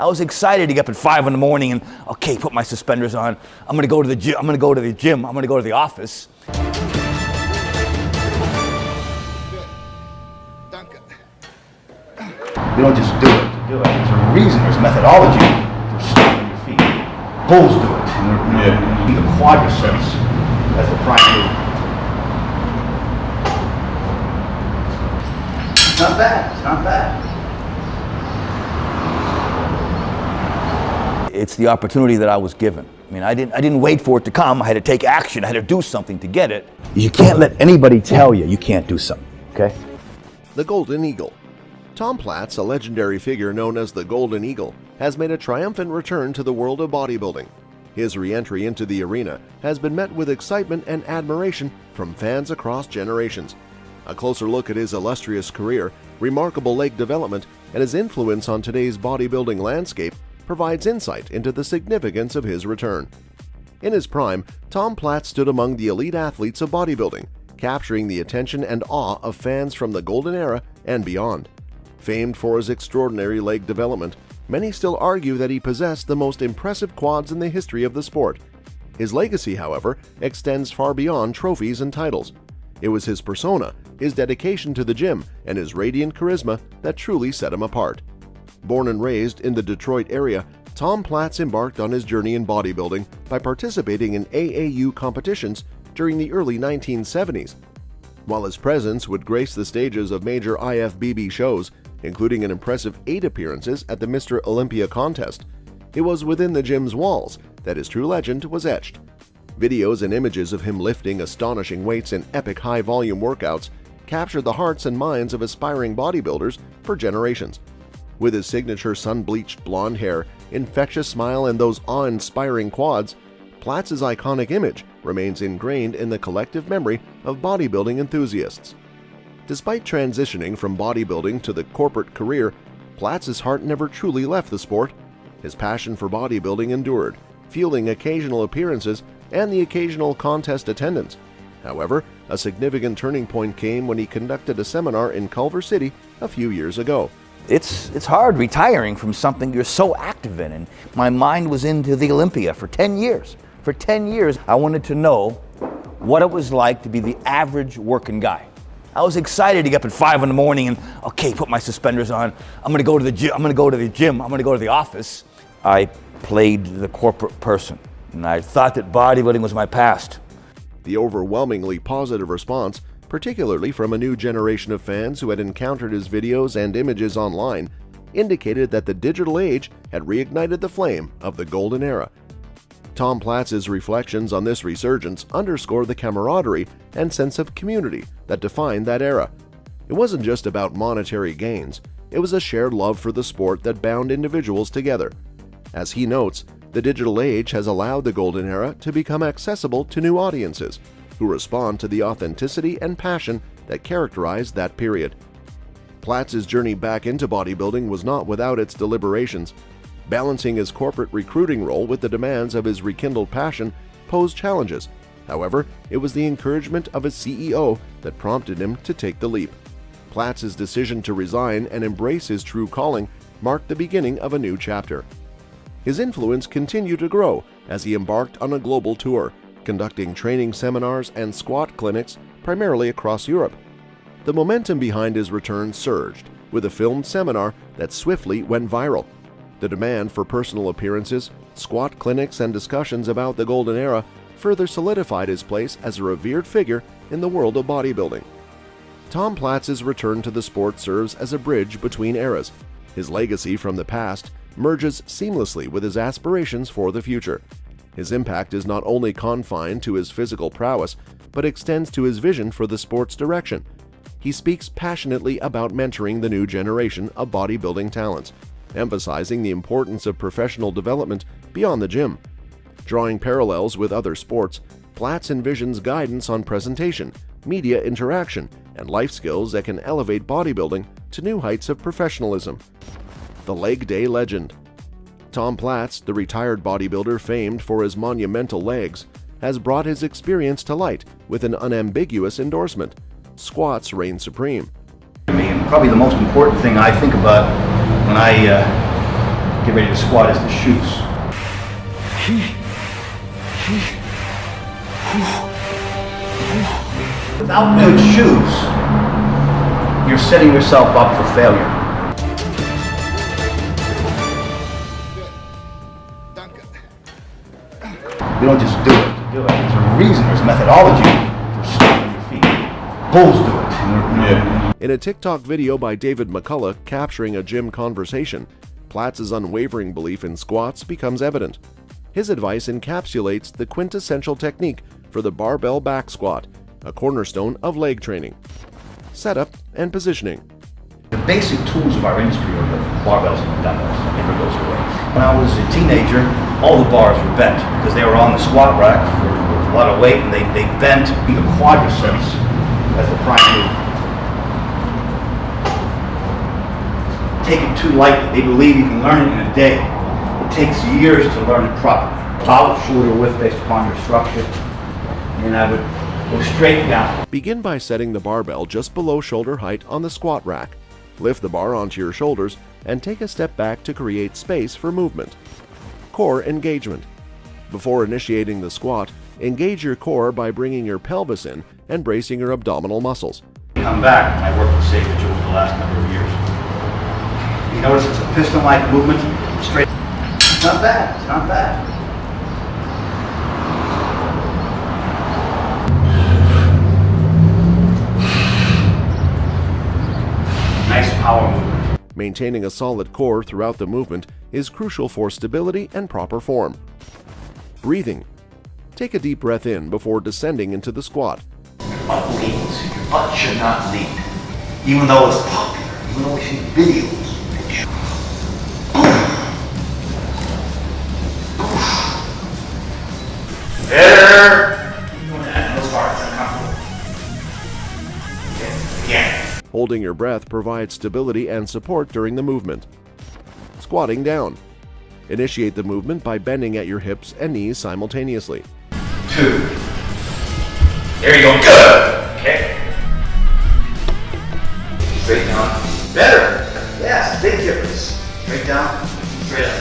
I was excited to get up at 5 in the morning and, okay, put my suspenders on. I'm gonna go to the gym, I'm gonna go to the office. You don't just do it to do it. There's a reason, there's a methodology for stopping your feet. Bulls do it. In the quadriceps as the prime movement. It's not bad, it's not bad. It's the opportunity that I was given. I mean, I didn't wait for it to come. I had to take action. I had to do something to get it. You can't let anybody tell you can't do something, okay? The Golden Eagle. Tom Platz, a legendary figure known as the Golden Eagle, has made a triumphant return to the world of bodybuilding. His re-entry into the arena has been met with excitement and admiration from fans across generations. A closer look at his illustrious career, remarkable leg development, and his influence on today's bodybuilding landscape provides insight into the significance of his return. In his prime, Tom Platz stood among the elite athletes of bodybuilding, capturing the attention and awe of fans from the golden era and beyond. Famed for his extraordinary leg development, many still argue that he possessed the most impressive quads in the history of the sport. His legacy, however, extends far beyond trophies and titles. It was his persona, his dedication to the gym, and his radiant charisma that truly set him apart. Born and raised in the Detroit area, Tom Platz embarked on his journey in bodybuilding by participating in AAU competitions during the early 1970s. While his presence would grace the stages of major IFBB shows, including an impressive 8 appearances at the Mr. Olympia contest, it was within the gym's walls that his true legend was etched. Videos and images of him lifting astonishing weights in epic high-volume workouts captured the hearts and minds of aspiring bodybuilders for generations. With his signature sun-bleached blonde hair, infectious smile, and those awe-inspiring quads, Platz's iconic image remains ingrained in the collective memory of bodybuilding enthusiasts. Despite transitioning from bodybuilding to the corporate career, Platz's heart never truly left the sport. His passion for bodybuilding endured, fueling occasional appearances and the occasional contest attendance. However, a significant turning point came when he conducted a seminar in Culver City a few years ago. It's hard retiring from something you're so active in, and my mind was into the Olympia for 10 years. For 10 years, I wanted to know what it was like to be the average working guy. I was excited to get up at 5 in the morning and, okay, put my suspenders on. I'm gonna go to the gym, I'm gonna go to the office. I played the corporate person, and I thought that bodybuilding was my past. The overwhelmingly positive response, particularly from a new generation of fans who had encountered his videos and images online, indicated that the digital age had reignited the flame of the golden era. Tom Platz's reflections on this resurgence underscore the camaraderie and sense of community that defined that era. It wasn't just about monetary gains, it was a shared love for the sport that bound individuals together. As he notes, the digital age has allowed the golden era to become accessible to new audiences who respond to the authenticity and passion that characterized that period. Platz's journey back into bodybuilding was not without its deliberations. Balancing his corporate recruiting role with the demands of his rekindled passion posed challenges. However, it was the encouragement of his CEO that prompted him to take the leap. Platz's decision to resign and embrace his true calling marked the beginning of a new chapter. His influence continued to grow as he embarked on a global tour, conducting training seminars and squat clinics primarily across Europe. The momentum behind his return surged, with a filmed seminar that swiftly went viral. The demand for personal appearances, squat clinics, and discussions about the golden era further solidified his place as a revered figure in the world of bodybuilding. Tom Platz's return to the sport serves as a bridge between eras. His legacy from the past merges seamlessly with his aspirations for the future. His impact is not only confined to his physical prowess, but extends to his vision for the sport's direction. He speaks passionately about mentoring the new generation of bodybuilding talents, emphasizing the importance of professional development beyond the gym. Drawing parallels with other sports, Platz envisions guidance on presentation, media interaction, and life skills that can elevate bodybuilding to new heights of professionalism. The Leg Day Legend. Tom Platz, the retired bodybuilder famed for his monumental legs, has brought his experience to light with an unambiguous endorsement: squats reign supreme. I mean, probably the most important thing I think about when I get ready to squat is the shoes. Without good shoes, you're setting yourself up for failure. You don't just do it to do it. There's a reason, there's a methodology for stopping your feet. Bulls do it. In a TikTok video by David McCullough capturing a gym conversation, Platz's unwavering belief in squats becomes evident. His advice encapsulates the quintessential technique for the barbell back squat, a cornerstone of leg training. Setup and positioning. The basic tools of our industry are the barbells and the dumbbells. That never goes away. When I was a teenager, all the bars were bent because they were on the squat rack for a lot of weight, and they bent the quadriceps as the prime movement. Take it too lightly. They believe you can learn it in a day. It takes years to learn it properly. About shoulder width based upon your structure, and I would go straight down. Begin by setting the barbell just below shoulder height on the squat rack. Lift the bar onto your shoulders and take a step back to create space for movement. Core engagement. Before initiating the squat, engage your core by bringing your pelvis in and bracing your abdominal muscles. Come back, and I worked with Savage over the last number of years. You notice it's a piston-like movement, straight. It's not bad, it's not bad. Nice power movement. Maintaining a solid core throughout the movement is crucial for stability and proper form. Breathing. Take a deep breath in before descending into the squat. Your butt leads. Your butt should not lead. Even though it's popular, even though we see videos. There. Those bars are uncomfortable. Okay, again. Holding your breath provides stability and support during the movement. Squatting down. Initiate the movement by bending at your hips and knees simultaneously. 2. There you go. Good. Okay. Straight down. Better. Yes. Big difference. Straight down. Straight up.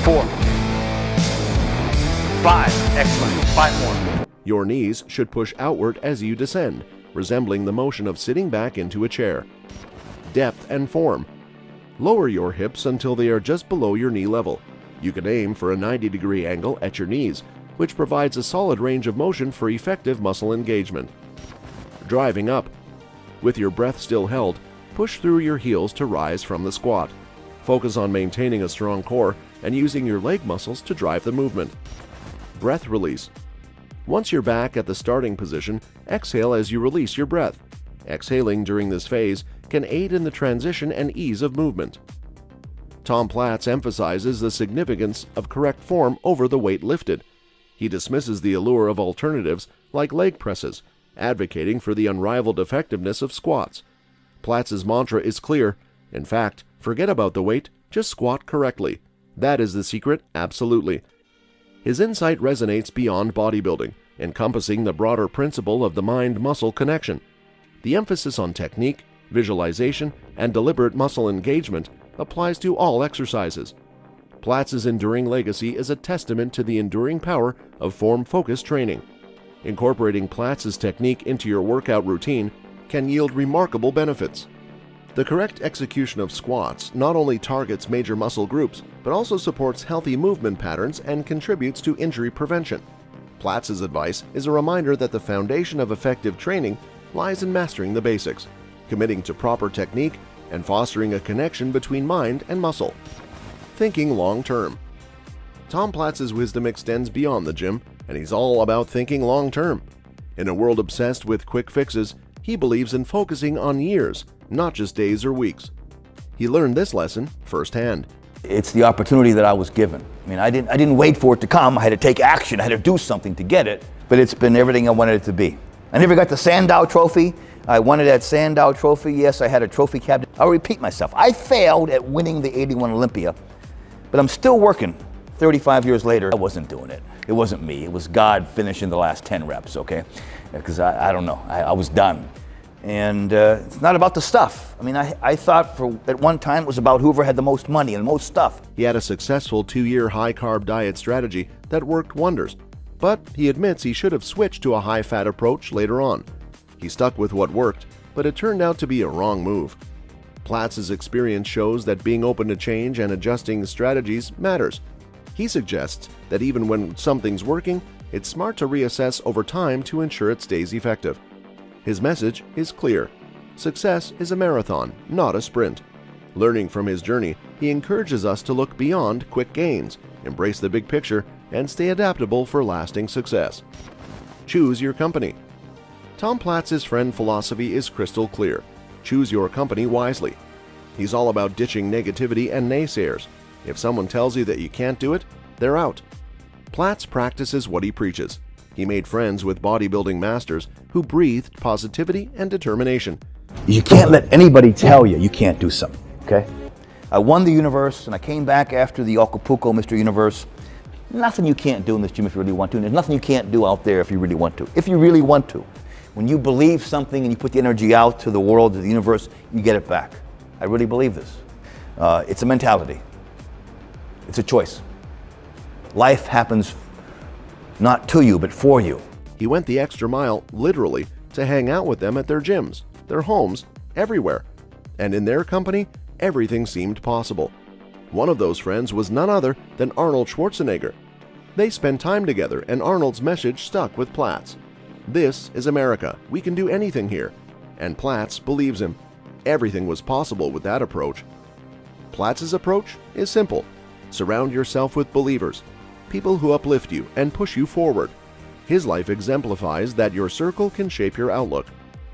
4. 5. Excellent. 5 more. Your knees should push outward as you descend, resembling the motion of sitting back into a chair. Depth and form. Lower your hips until they are just below your knee level. You can aim for a 90-degree angle at your knees, which provides a solid range of motion for effective muscle engagement. Driving up. With your breath still held, push through your heels to rise from the squat. Focus on maintaining a strong core and using your leg muscles to drive the movement. Breath release. Once you're back at the starting position, exhale as you release your breath. Exhaling during this phase can aid in the transition and ease of movement. Tom Platz emphasizes the significance of correct form over the weight lifted. He dismisses the allure of alternatives like leg presses, advocating for the unrivaled effectiveness of squats. Platz's mantra is clear. In fact, forget about the weight, just squat correctly. That is the secret, absolutely. His insight resonates beyond bodybuilding, encompassing the broader principle of the mind-muscle connection. The emphasis on technique, visualization, and deliberate muscle engagement applies to all exercises. Platz's enduring legacy is a testament to the enduring power of form-focused training. Incorporating Platz's technique into your workout routine can yield remarkable benefits. The correct execution of squats not only targets major muscle groups, but also supports healthy movement patterns and contributes to injury prevention. Platz's advice is a reminder that the foundation of effective training lies in mastering the basics, committing to proper technique, and fostering a connection between mind and muscle. Thinking long-term. Tom Platz's wisdom extends beyond the gym, and he's all about thinking long-term. In a world obsessed with quick fixes, he believes in focusing on years, not just days or weeks. He learned this lesson firsthand. It's the opportunity that I was given. I mean, I didn't wait for it to come. I had to take action. I had to do something to get it. But it's been everything I wanted it to be. I never got the Sandow Trophy. I wanted that Sandow Trophy. Yes, I had a trophy cabinet. I'll repeat myself. I failed at winning the '81 Olympia, but I'm still working. 35 years later, I wasn't doing it. It wasn't me. It was God finishing the last 10 reps, okay? Because I don't know. I was done. And it's not about the stuff. I mean, I thought at one time it was about whoever had the most money and the most stuff. He had a successful 2-year high-carb diet strategy that worked wonders, but he admits he should have switched to a high-fat approach later on. He stuck with what worked, but it turned out to be a wrong move. Platz's experience shows that being open to change and adjusting strategies matters. He suggests that even when something's working, it's smart to reassess over time to ensure it stays effective. His message is clear. Success is a marathon, not a sprint. Learning from his journey, he encourages us to look beyond quick gains, embrace the big picture, and stay adaptable for lasting success. Choose your company. Tom Platz's friend philosophy is crystal clear. Choose your company wisely. He's all about ditching negativity and naysayers. If someone tells you that you can't do it, they're out. Platz practices what he preaches. He made friends with bodybuilding masters who breathed positivity and determination. You can't let anybody tell you can't do something, okay? I won the universe, and I came back after the Acapulco Mr. Universe. Nothing you can't do in this gym if you really want to, and there's nothing you can't do out there if you really want to. If you really want to. When you believe something and you put the energy out to the world, to the universe, you get it back. I really believe this. It's a mentality. It's a choice. Life happens not to you, but for you. He went the extra mile, literally, to hang out with them at their gyms, their homes, everywhere. And in their company, everything seemed possible. One of those friends was none other than Arnold Schwarzenegger. They spent time together, and Arnold's message stuck with Platz. This is America. We can do anything here. And Platz believes him. Everything was possible with that approach. Platz's approach is simple. Surround yourself with believers, people who uplift you and push you forward. His life exemplifies that your circle can shape your outlook.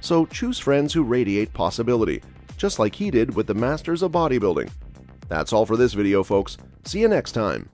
So choose friends who radiate possibility, just like he did with the masters of bodybuilding. That's all for this video, folks. See you next time.